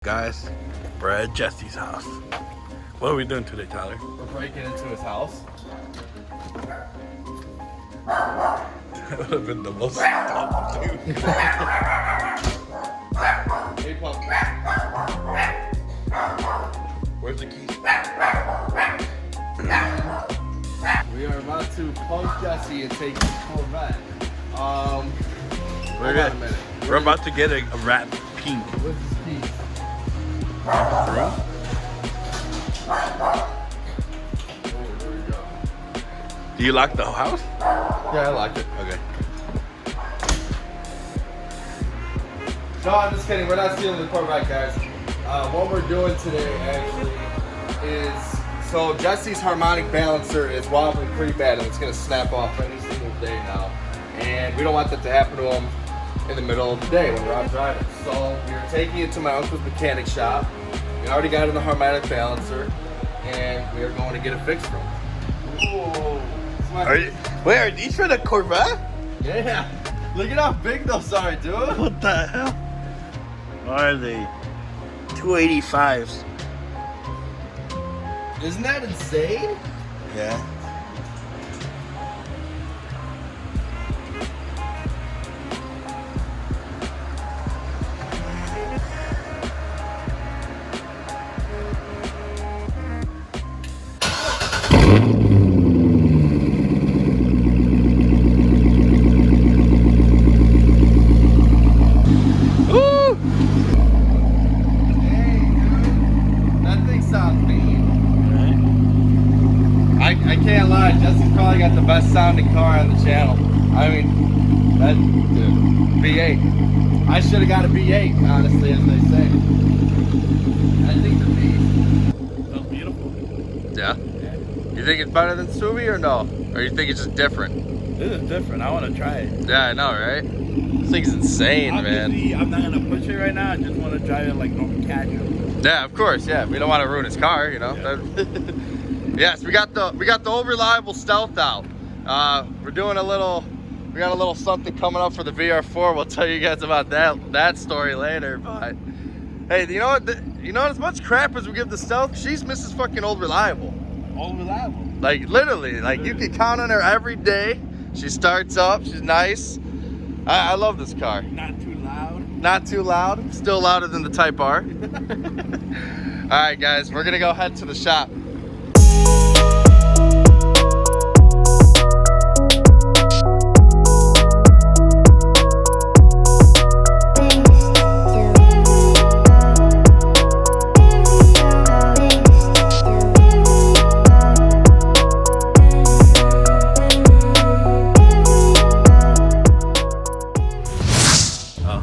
Guys, we're at Jesse's house. What are we doing today, Tyler? We're breaking into his house. That would have been the most dumb, dude. Hey, Pup. Where's the keys? We are about to punk Jesse and take his Corvette. We're about to get a rat pink. What's his keys? Through? Oh, there we go. Do you lock the house? Yeah, I like it. Okay. No, I'm just kidding. We're not stealing the Corvette, guys. What we're doing today actually is, so Jesse's harmonic balancer is wobbling pretty bad and it's going to snap off any single day now. And we don't want that to happen to him in the middle of the day when we're out driving. So we are taking it to my uncle's mechanic shop. We already got in the harmonic balancer and we are going to get it fixed from him. Wait, are these for the Corvette? Yeah. Look at how big those are, dude. What the hell? What are they? 285s. Isn't that insane? Yeah. I can't lie, Jesse's probably got the best sounding car on the channel. I mean, that dude, V8. I should have got a V8, honestly, as they say. I think the V. That's beautiful. Yeah. You think it's better than Subi or no? Or you think it's just different? This is different. I want to try it. Yeah, I know, right? This thing's insane, Obviously, man. I'm not gonna push it right now. I just want to drive it like normal casual. Yeah, of course. Yeah, we don't want to ruin his car, you know. Yeah. Yes, we got the old reliable stealth out. We got a little something coming up for the VR4. We'll tell you guys about that story later. But hey, you know what? As much crap as we give the stealth, she's Mrs. fucking old reliable. All reliable. Like literally, like you can count on her every day. She starts up. She's nice. I love this car. Not too loud. Not too loud. Still louder than the Type R. All right, guys, we're gonna go head to the shop.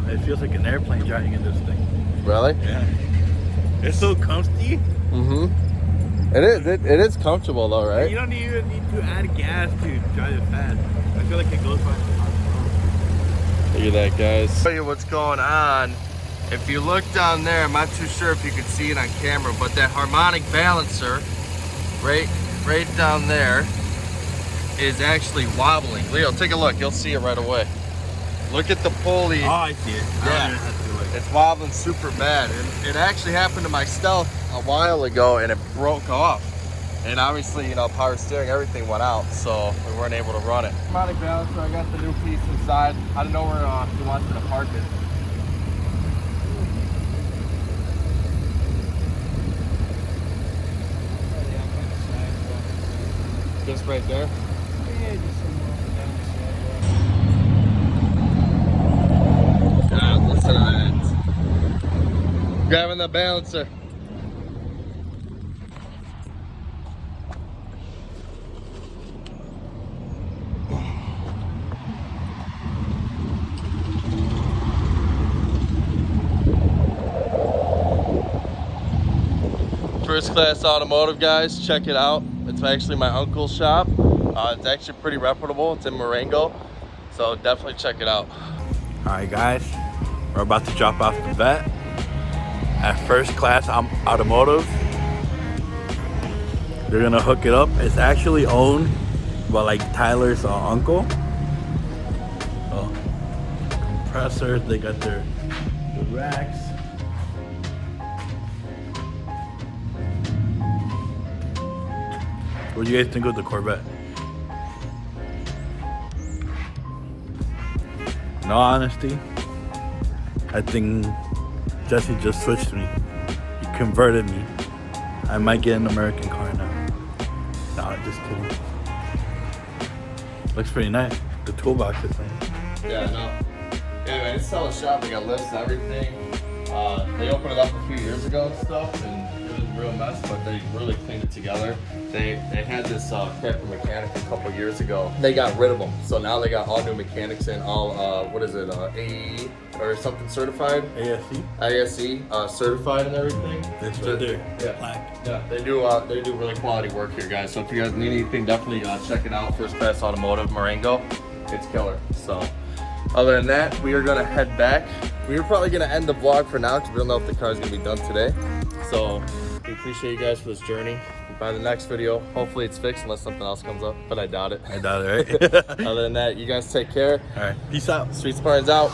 It feels like an airplane driving in this thing. Really? Yeah. It's so comfy. Mm-hmm. It is comfortable though, right? You don't even need to add gas to drive it fast. I feel like it goes by. Look at that, guys. I'll tell you what's going on. If you look down there, I'm not too sure if you can see it on camera, but that harmonic balancer, right down there, is actually wobbling. Leo, take a look. You'll see it right away. Look at the pulley. Oh, I see it. Yeah. It's wobbling super bad. And it actually happened to my Stealth a while ago and it broke off. And obviously, you know, power steering, everything went out, so we weren't able to run it. Harmonic balancer, I got the new piece inside. I don't know where he wants me to park it. Just right there? Yeah, just God, listen to that. Grabbing the balancer. First Class Automotive, guys, check it out. It's actually my uncle's shop. It's actually pretty reputable. It's in Marengo, so definitely check it out. All right, guys, we're about to drop off the vet at First Class Automotive. They're gonna hook it up. It's actually owned by like Tyler's uncle. So compressors, they got the racks. What do you guys think of the Corvette? In all honesty, I think Jesse just switched me. He converted me. I might get an American car now. No, I'm just kidding. Looks pretty nice. The toolbox is nice. Yeah, I know. Yeah, man, it's still a shop. They got lifts and everything. They opened it up a few years ago and stuff, and it was a real mess, but they really cleaned it together. They had this crappy mechanic a couple years ago. They got rid of them, so now they got all new mechanics and all, what is it, AE or something certified? ASE certified and everything. That's right there. Yeah. Black. Yeah, they do really quality work here, guys. So if you guys need anything, definitely check it out. First Class Automotive, Marengo. It's killer. So other than that, we are gonna head back. We are probably gonna end the vlog for now because we don't know if the car's gonna be done today. So we appreciate you guys for this journey. By the next video, hopefully it's fixed unless something else comes up, but I doubt it. I doubt it, right? Other than that, you guys take care. All right. Peace out. Street Spartans out.